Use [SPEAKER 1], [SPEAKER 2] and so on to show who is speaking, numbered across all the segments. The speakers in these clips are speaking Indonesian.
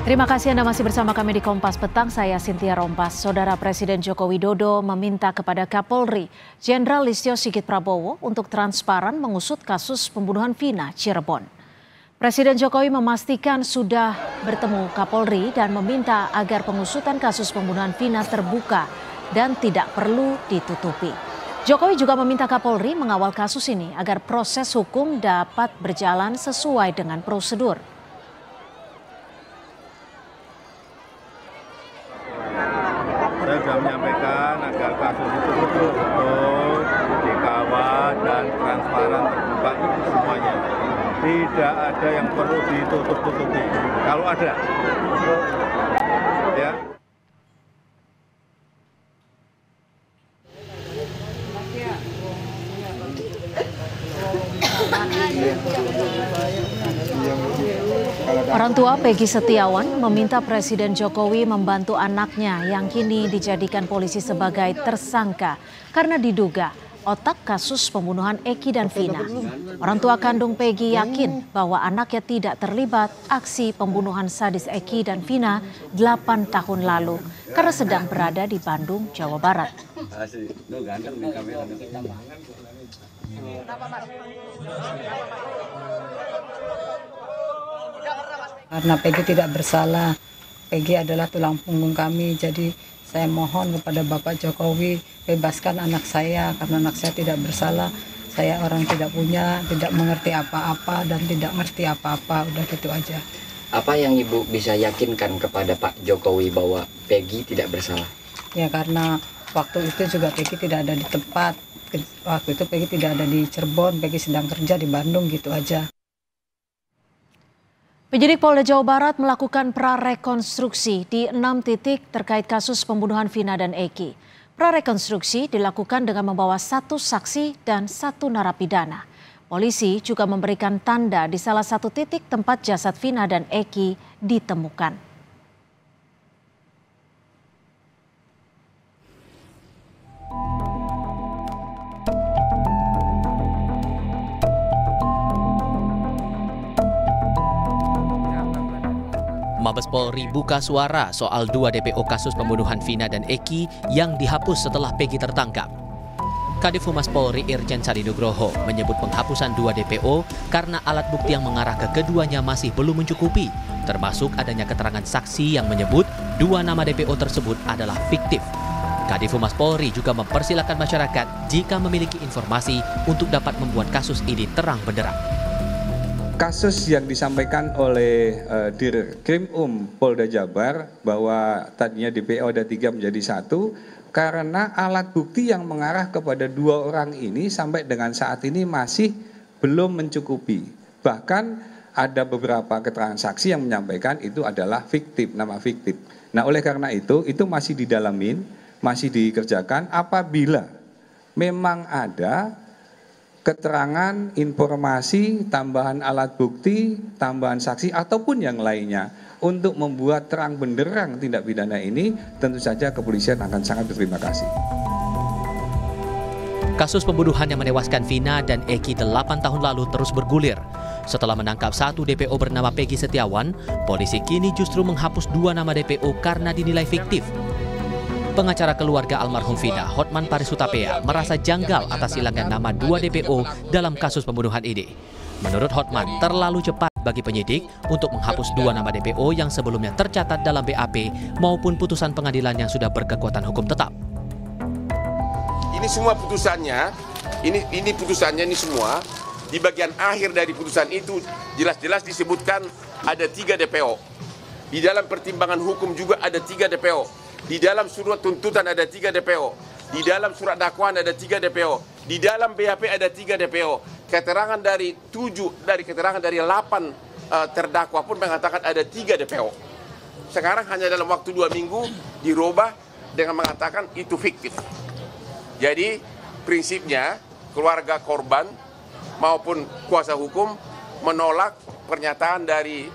[SPEAKER 1] Terima kasih Anda masih bersama kami di Kompas Petang, saya Cynthia Rompas. Saudara Presiden Joko Widodo meminta kepada Kapolri Jenderal Listio Sigit Prabowo untuk transparan mengusut kasus pembunuhan Vina Cirebon. Presiden Jokowi memastikan sudah bertemu Kapolri dan meminta agar pengusutan kasus pembunuhan Vina terbuka dan tidak perlu ditutupi. Jokowi juga meminta Kapolri mengawal kasus ini agar proses hukum dapat berjalan sesuai dengan prosedur.
[SPEAKER 2] Saya sudah menyampaikan agar kasus itu betul-betul dikawal dan transparan terbuka itu semuanya. Tidak ada yang perlu ditutup-tutupi. Kalau ada, ya.
[SPEAKER 1] Orang tua Peggy Setiawan meminta Presiden Jokowi membantu anaknya yang kini dijadikan polisi sebagai tersangka karena diduga otak kasus pembunuhan Eki dan Vina. Orang tua kandung Peggy yakin bahwa anaknya tidak terlibat aksi pembunuhan sadis Eki dan Vina 8 tahun lalu karena sedang berada di Bandung, Jawa Barat.
[SPEAKER 3] Karena Peggy tidak bersalah, Peggy adalah tulang punggung kami, jadi saya mohon kepada Bapak Jokowi bebaskan anak saya karena anak saya tidak bersalah. Saya orang tidak punya, tidak mengerti apa-apa dan tidak ngerti apa-apa, udah gitu aja.
[SPEAKER 4] Apa yang Ibu bisa yakinkan kepada Pak Jokowi bahwa Peggy tidak bersalah?
[SPEAKER 3] Ya karena waktu itu juga Peggy tidak ada di tempat, waktu itu Peggy tidak ada di Cirebon, Peggy sedang kerja di Bandung gitu aja.
[SPEAKER 1] Penyidik Polda Jawa Barat melakukan prarekonstruksi di 6 titik terkait kasus pembunuhan Vina dan Eki. Prarekonstruksi dilakukan dengan membawa 1 saksi dan 1 narapidana. Polisi juga memberikan tanda di salah satu titik tempat jasad Vina dan Eki ditemukan.
[SPEAKER 5] Mabes Polri buka suara soal 2 DPO kasus pembunuhan Vina dan Eki yang dihapus setelah Peggy tertangkap. Kadif Humas Polri Irjen Sadi Nugroho menyebut penghapusan 2 DPO karena alat bukti yang mengarah ke keduanya masih belum mencukupi, termasuk adanya keterangan saksi yang menyebut 2 nama DPO tersebut adalah fiktif. Kadif Humas Polri juga mempersilahkan masyarakat jika memiliki informasi untuk dapat membuat kasus ini terang benderang.
[SPEAKER 2] Kasus yang disampaikan oleh Dirkrim Polda Jabar bahwa tadinya DPO ada 3 menjadi 1 karena alat bukti yang mengarah kepada 2 orang ini sampai dengan saat ini masih belum mencukupi. Bahkan ada beberapa keterangan saksi yang menyampaikan itu adalah fiktif, nama fiktif. Nah oleh karena itu masih didalamin, masih dikerjakan apabila memang ada keterangan, informasi, tambahan alat bukti, tambahan saksi, ataupun yang lainnya. Untuk membuat terang benderang tindak pidana ini, tentu saja kepolisian akan sangat berterima kasih.
[SPEAKER 5] Kasus pembunuhan yang menewaskan Vina dan Eki 8 tahun lalu terus bergulir. Setelah menangkap 1 DPO bernama Peggy Setiawan, polisi kini justru menghapus 2 nama DPO karena dinilai fiktif. Pengacara keluarga almarhum Vina, Hotman Paris Hutapea, merasa janggal atas hilangnya nama 2 DPO dalam kasus pembunuhan ini. Menurut Hotman, terlalu cepat bagi penyidik untuk menghapus 2 nama DPO yang sebelumnya tercatat dalam BAP maupun putusan pengadilan yang sudah berkekuatan hukum tetap.
[SPEAKER 6] Ini semua putusannya, ini putusannya ini semua, di bagian akhir dari putusan itu jelas-jelas disebutkan ada 3 DPO. Di dalam pertimbangan hukum juga ada 3 DPO. Di dalam surat tuntutan ada 3 DPO. Di dalam surat dakwaan ada 3 DPO. Di dalam BAP ada 3 DPO. Keterangan dari 8 terdakwa pun mengatakan ada 3 DPO. Sekarang hanya dalam waktu 2 minggu dirubah dengan mengatakan itu fiktif. Jadi prinsipnya keluarga korban maupun kuasa hukum menolak pernyataan dari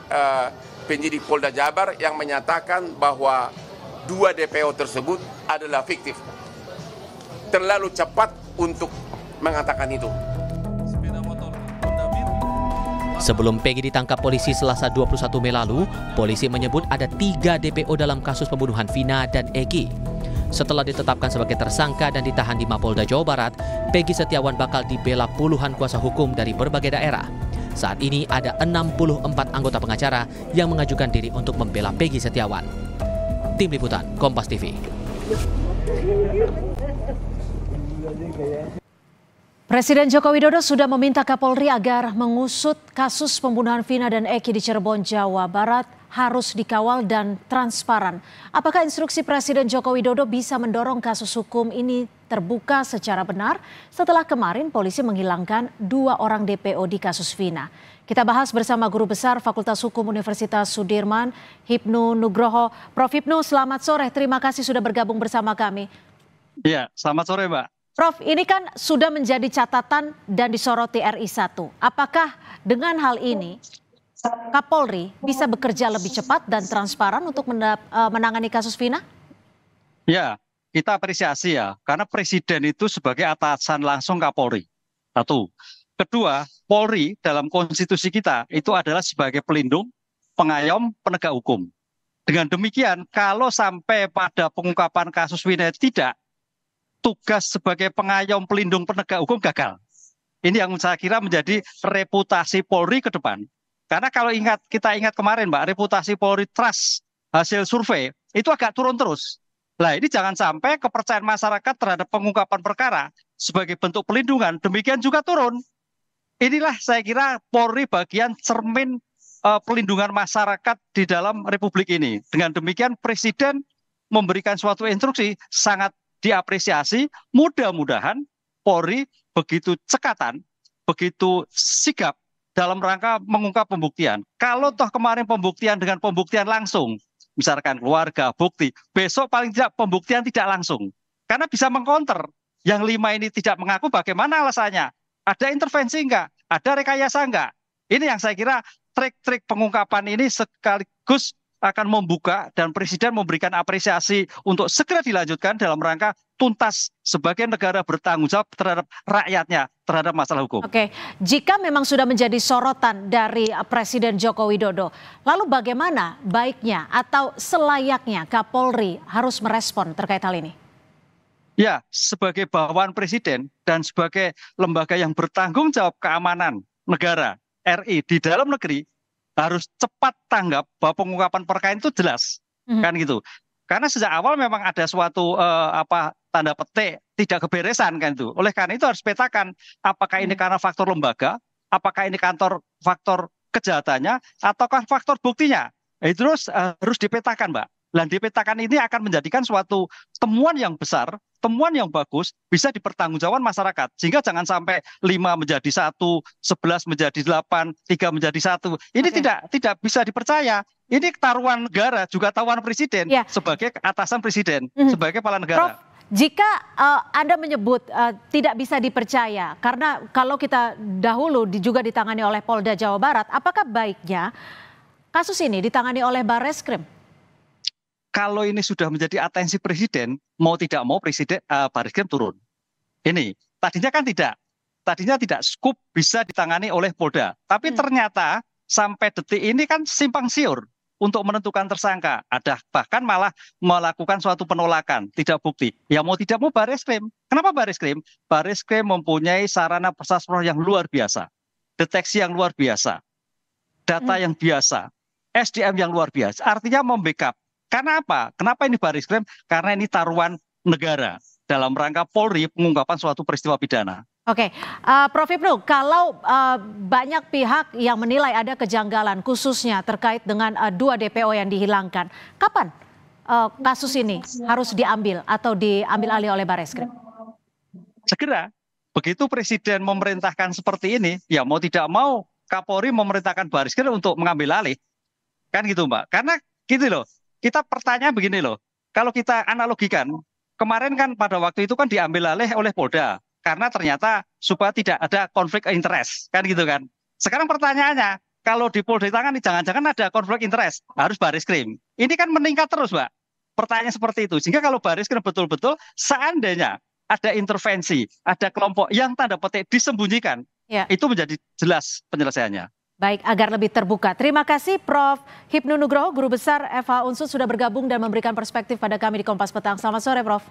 [SPEAKER 6] penyidik Polda Jabar yang menyatakan bahwa 2 DPO tersebut adalah fiktif. Terlalu cepat untuk mengatakan itu.
[SPEAKER 5] Sebelum Peggy ditangkap polisi Selasa 21 Mei lalu, polisi menyebut ada 3 DPO dalam kasus pembunuhan Vina dan Eki. Setelah ditetapkan sebagai tersangka dan ditahan di Mapolda Jawa Barat, Peggy Setiawan bakal dibela puluhan kuasa hukum dari berbagai daerah. Saat ini ada 64 anggota pengacara yang mengajukan diri untuk membela Peggy Setiawan. Tim Liputan, Kompas TV.
[SPEAKER 1] Presiden Joko Widodo sudah meminta Kapolri agar mengusut kasus pembunuhan Vina dan Eki di Cirebon, Jawa Barat harus dikawal dan transparan. Apakah instruksi Presiden Joko Widodo bisa mendorong kasus hukum ini terbuka secara benar setelah kemarin polisi menghilangkan 2 orang DPO di kasus Vina? Kita bahas bersama Guru Besar Fakultas Hukum Universitas Sudirman, Hipnu Nugroho. Prof. Hipnu, selamat sore. Terima kasih sudah bergabung bersama kami.
[SPEAKER 7] Iya, selamat sore, Mbak.
[SPEAKER 1] Prof, ini kan sudah menjadi catatan dan disoroti RI1. Apakah dengan hal ini Kapolri bisa bekerja lebih cepat dan transparan untuk menangani kasus Vina?
[SPEAKER 7] Ya, kita apresiasi ya, karena Presiden itu sebagai atasan langsung Kapolri. Satu. Kedua, Polri dalam konstitusi kita itu adalah sebagai pelindung, pengayom, penegak hukum. Dengan demikian, kalau sampai pada pengungkapan kasus Vina tidak, tugas sebagai pengayom, pelindung, penegak hukum gagal. Ini yang saya kira menjadi reputasi Polri ke depan. Karena kalau kita ingat kemarin, Mbak, reputasi Polri trust hasil survei itu agak turun terus. Nah, ini jangan sampai kepercayaan masyarakat terhadap pengungkapan perkara sebagai bentuk pelindungan demikian juga turun. Inilah saya kira Polri bagian cermin pelindungan masyarakat di dalam republik ini. Dengan demikian Presiden memberikan suatu instruksi sangat diapresiasi, mudah-mudahan Polri begitu cekatan, begitu sigap dalam rangka mengungkap pembuktian. Kalau toh kemarin pembuktian dengan pembuktian langsung, misalkan keluarga, bukti, besok paling tidak pembuktian tidak langsung. Karena bisa mengcounter, yang 5 ini tidak mengaku bagaimana alasannya, ada intervensi enggak, ada rekayasa enggak. Ini yang saya kira trik-trik pengungkapan ini sekaligus akan membuka dan Presiden memberikan apresiasi untuk segera dilanjutkan dalam rangka tuntas sebagai negara bertanggung jawab terhadap rakyatnya, terhadap masalah hukum.
[SPEAKER 1] Oke, jika memang sudah menjadi sorotan dari Presiden Joko Widodo, lalu bagaimana baiknya atau selayaknya Kapolri harus merespon terkait hal ini?
[SPEAKER 7] Ya, sebagai bawahan Presiden dan sebagai lembaga yang bertanggung jawab keamanan negara RI di dalam negeri, harus cepat tanggap bahwa pengungkapan perkara itu jelas, kan gitu. Karena sejak awal memang ada suatu tanda petik tidak keberesan kan itu. Oleh karena itu harus petakan apakah ini karena faktor lembaga, apakah ini faktor kejahatannya, ataukah faktor buktinya. Itu harus dipetakan, Mbak. Dan dipetakan ini akan menjadikan suatu temuan yang besar, temuan yang bagus, bisa dipertanggungjawabkan masyarakat. Sehingga jangan sampai 5 menjadi 1, 11 menjadi 8, 3 menjadi 1. Ini tidak bisa dipercaya. Ini taruhan negara, juga taruhan Presiden sebagai atasan Presiden, sebagai kepala negara.
[SPEAKER 1] Prof, jika Anda menyebut tidak bisa dipercaya, karena kalau kita dahulu juga ditangani oleh Polda Jawa Barat, apakah baiknya kasus ini ditangani oleh Barreskrim?
[SPEAKER 7] Kalau ini sudah menjadi atensi Presiden, mau tidak mau Barreskrim turun. Ini tadinya kan tidak. Tadinya tidak, skup bisa ditangani oleh Polda. Tapi ternyata sampai detik ini kan simpang siur untuk menentukan tersangka. Ada bahkan malah melakukan suatu penolakan, tidak bukti. Ya mau tidak mau Barreskrim. Kenapa Barreskrim? Barreskrim mempunyai sarana persasro yang luar biasa. Deteksi yang luar biasa. Data yang biasa. SDM yang luar biasa. Artinya membackup. Karena apa? Kenapa ini Barreskrim? Karena ini taruhan negara dalam rangka Polri pengungkapan suatu peristiwa pidana.
[SPEAKER 1] Oke, Prof. Hipnu, kalau banyak pihak yang menilai ada kejanggalan khususnya terkait dengan 2 DPO yang dihilangkan, kapan kasus ini harus diambil atau diambil alih oleh Barreskrim?
[SPEAKER 7] Segera. Begitu Presiden memerintahkan seperti ini, ya mau tidak mau Kapolri memerintahkan Barreskrim untuk mengambil alih. Kan gitu, Mbak. Karena gitu loh. Kita pertanyaan begini loh, kalau kita analogikan, kemarin kan pada waktu itu kan diambil alih oleh Polda, karena ternyata supaya tidak ada konflik interest, kan gitu kan. Sekarang pertanyaannya, kalau di Polda ditangani jangan-jangan ada konflik interest, harus Barreskrim. Ini kan meningkat terus, Mbak. Pertanyaan seperti itu, sehingga kalau Barreskrim betul-betul seandainya ada intervensi, ada kelompok yang tanda petik disembunyikan, itu menjadi jelas penyelesaiannya.
[SPEAKER 1] Baik, agar lebih terbuka. Terima kasih Prof. Hipnu Nugroho, Guru Besar FH Unsud sudah bergabung dan memberikan perspektif pada kami di Kompas Petang. Selamat sore, Prof.